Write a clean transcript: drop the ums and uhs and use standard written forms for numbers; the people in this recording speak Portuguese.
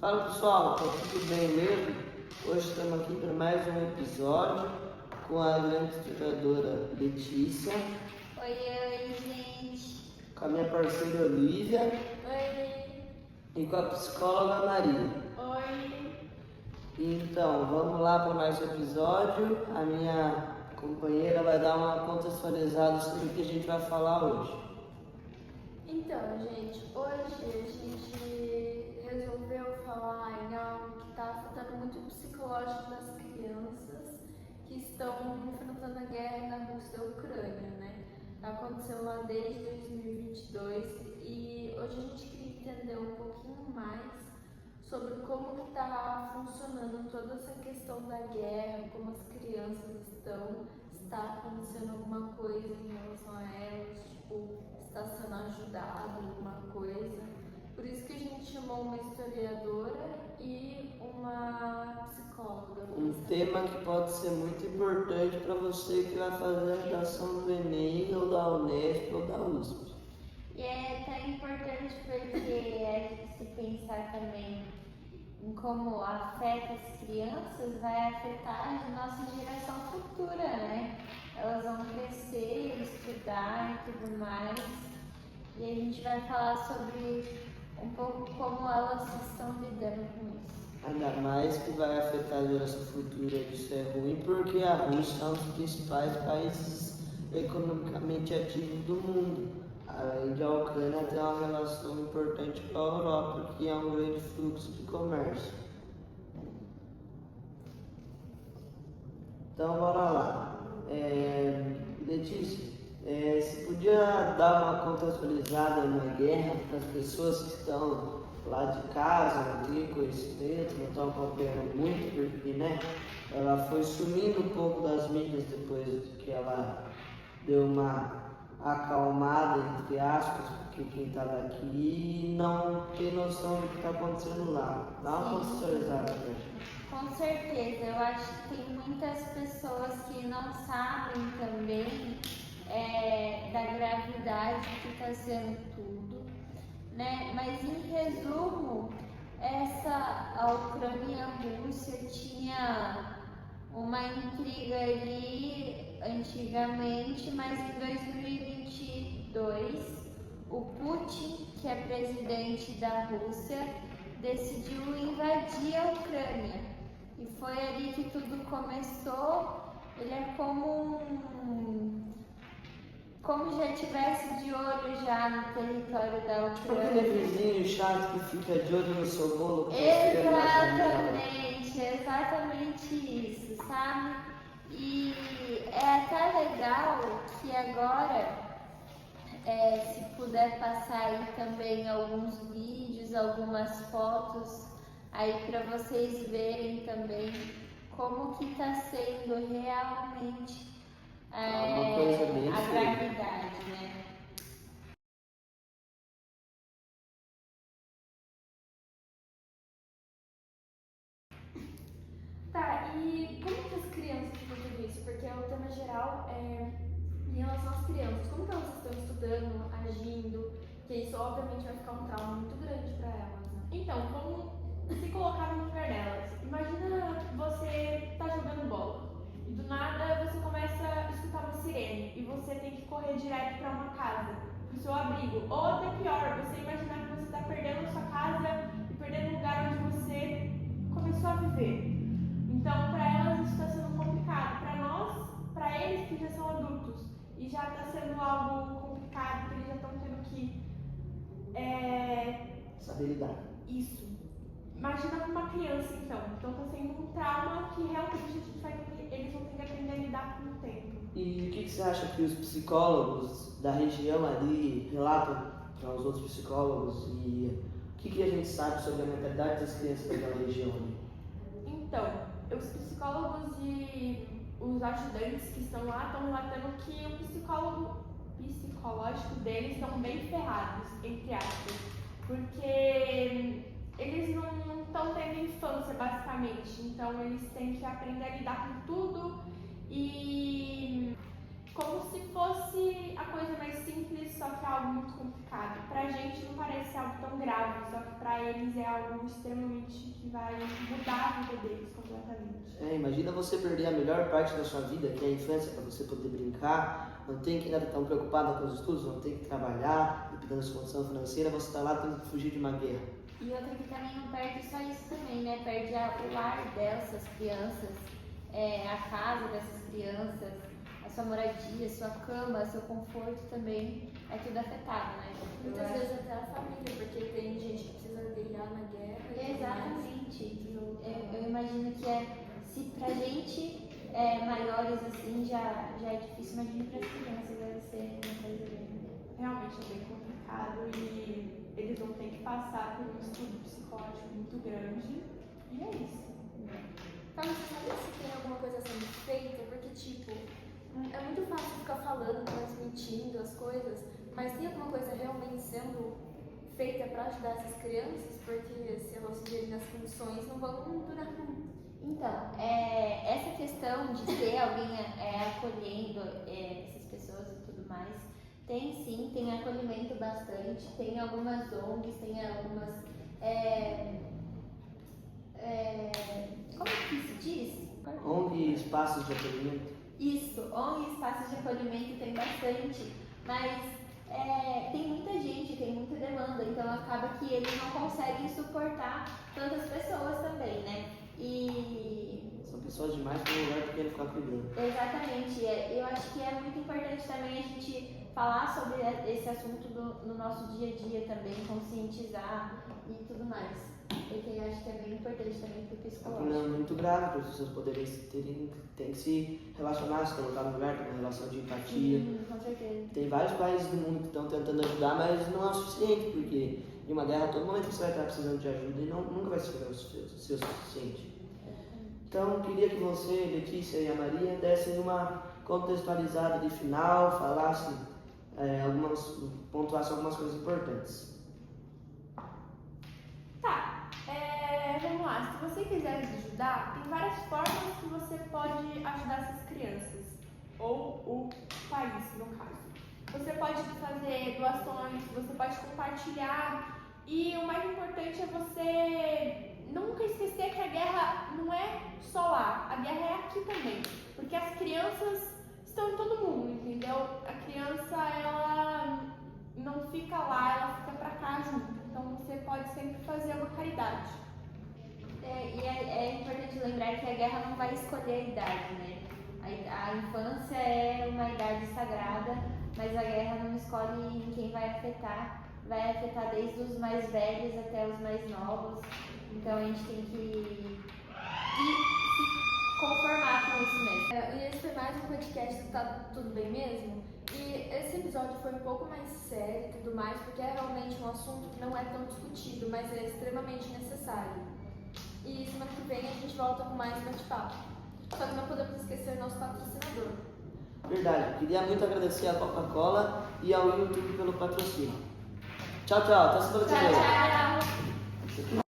Fala pessoal, tá tudo bem mesmo? Hoje estamos aqui para mais um episódio com a grande historiadora Letícia. Oi, gente. Com a minha parceira Olivia. Oi. E com a psicóloga Maria. Oi. Então, vamos lá para mais um episódio. A minha companheira vai dar uma contextualizada sobre o que a gente vai falar hoje. Então, gente, hoje a gente resolveu falar em algo que está afetando muito o psicológico das crianças que estão enfrentando a guerra na Rússia e na Ucrânia, né? Aconteceu lá desde 2022 e hoje a gente queria entender um pouquinho mais sobre como está funcionando toda essa questão da guerra, como as crianças estão, se está acontecendo alguma coisa em relação a elas, tipo, está sendo ajudado alguma coisa. Por isso que a gente chamou uma historiadora e uma psicóloga. Um tema que pode ser muito importante para você que vai fazer a redação do Enem ou da Unesp ou da USP. E é tão importante porque a gente se pensar também em como afeta as crianças, vai afetar a nossa geração futura, né? Elas vão crescer, estudar e tudo mais. E a gente vai falar sobre um pouco como elas estão lidando com isso. Ainda mais que vai afetar a geração futura, isso é ruim porque a Rússia é um dos principais países economicamente ativos do mundo. Além de a Ucrânia ter uma relação importante com a Europa, que é um grande fluxo de comércio. Então bora lá. Letícia, você podia dar uma contextualizada na guerra para as pessoas que estão lá de casa, não têm conhecimento, não estão acompanhando muito, porque ela foi sumindo um pouco das mídias depois que ela deu uma acalmada, entre aspas, porque quem estava aqui não tem noção do que está acontecendo lá. Dá uma contextualizada pra gente. Com certeza, eu acho que tem muitas pessoas que não sabem também da gravidade que está sendo tudo, né? Mas em resumo, a Ucrânia e a Rússia tinha uma intriga ali antigamente, mas em 2022 o Putin, que é presidente da Rússia, decidiu invadir a Ucrânia. E foi ali que tudo começou. Ele é como já tivesse de olho já no território da Ucrânia. Tipo aquele vizinho chato que fica de olho no seu bolo. Exatamente isso, sabe? E é até legal que agora, se puder passar aí também alguns vídeos, algumas fotos aí para vocês verem também como que está sendo realmente uma coisa bem a gravidade, né? Tá, e como que as crianças estão tudo isso? Porque é o tema geral em relação às crianças. Como que elas estão estudando, agindo? Que isso obviamente vai ficar um trauma muito grande para elas, né? Então, como se colocar no lugar delas. Imagina você tá jogando bola e do nada você começa a escutar uma sirene e você tem que correr direto para uma casa, pro seu abrigo. Ou até pior, você imaginar que você está perdendo a sua casa e perdendo o lugar onde você começou a viver. Então, para elas isso está sendo complicado. Para nós, para eles que já são adultos e já está sendo algo complicado, que eles já estão tendo que saber lidar. Isso. Imagina uma criança, então. Então está sendo um trauma que realmente eles vão ter que aprender a lidar com o tempo. E o que você acha que os psicólogos da região ali relatam para os outros psicólogos? E o que a gente sabe sobre a mentalidade das crianças daquela região ali? Então, os psicólogos e os ajudantes que estão lá estão relatando que o psicológico deles estão bem ferrados, entre aspas. Porque eles não estão tendo infância, basicamente. Então, eles têm que aprender a lidar com tudo e como se fosse a coisa mais simples, só que é algo muito complicado. Pra gente não parece algo tão grave, só que pra eles é algo extremamente que vai mudar a vida deles completamente. Imagina você perder a melhor parte da sua vida, que é a infância, para você poder brincar, não tem que estar tão preocupada com os estudos, não tem que trabalhar, dependendo da sua condição financeira, você está lá tendo que fugir de uma guerra. E outra que também não perde só isso também, né? Perde o lar dessas crianças, a casa dessas crianças, a sua moradia, a sua cama, seu conforto também é tudo afetado, né? Muitas vezes até a família, porque tem gente que precisa guerrear na guerra. E tudo Exatamente. Eu imagino que se pra gente maiores assim já é difícil, imagina para as crianças, deve ser uma coisa bem. Realmente é bem complicado e eles vão ter que passar por um estudo psicológico muito grande. E é isso. Tá, mas você sabe se tem alguma coisa sendo feita? Porque, tipo, é muito fácil ficar falando, transmitindo as coisas, mas tem alguma coisa realmente sendo feita para ajudar essas crianças? Porque se elas viverem nas condições, não vão durar muito. Então, essa questão de ter alguém acolhendo essas pessoas e tudo mais, tem sim, tem acolhimento bastante, tem algumas ONGs, tem algumas. Como que se diz? ONG, espaços de acolhimento. Isso, ONG, espaços de acolhimento tem bastante, mas tem muita gente, tem muita demanda, então acaba que eles não conseguem suportar tantas pessoas também, né? E São pessoas demais para um lugar pequeno ficar cuidando. exatamente, eu acho que é muito importante também a gente falar sobre esse assunto no nosso dia a dia também, conscientizar e tudo mais, porque eu acho que é bem importante também para o É um psicológico. problema muito grave para as pessoas poderem tem que se relacionar, se colocar no lugar, ter uma relação de empatia. Com certeza. Tem vários países do mundo que estão tentando ajudar, mas não é o suficiente, porque em uma guerra a todo momento você vai estar precisando de ajuda e nunca vai ser o suficiente. Então, queria que você, Letícia e a Maria, dessem uma contextualizada de final, falassem pontuassem algumas coisas importantes. Tá, vamos lá. Se você quiser nos ajudar, tem várias formas que você pode ajudar essas crianças, ou o país, no caso. Você pode fazer doações, você pode compartilhar, e o mais importante é você nunca esquecer que a guerra não é só lá, a guerra é aqui também, porque as crianças estão em todo mundo, entendeu? A criança, ela não fica lá, ela fica pra cá junto, então você pode sempre fazer uma caridade. E é importante lembrar que a guerra não vai escolher a idade, né? A infância é uma idade sagrada, mas a guerra não escolhe em quem vai afetar desde os mais velhos até os mais novos. Então a gente tem que se conformar com isso mesmo. E esse foi mais um podcast do Tá Tudo Bem Mesmo? E esse episódio foi um pouco mais sério e tudo mais, porque é realmente um assunto que não é tão discutido, mas é extremamente necessário. E semana que vem a gente volta com mais bate-papo. Só que não podemos esquecer o nosso patrocinador. Verdade, queria muito agradecer à Coca-Cola e ao YouTube pelo patrocínio. Tchau, tchau. Até semana que vem. Tchau, tchau.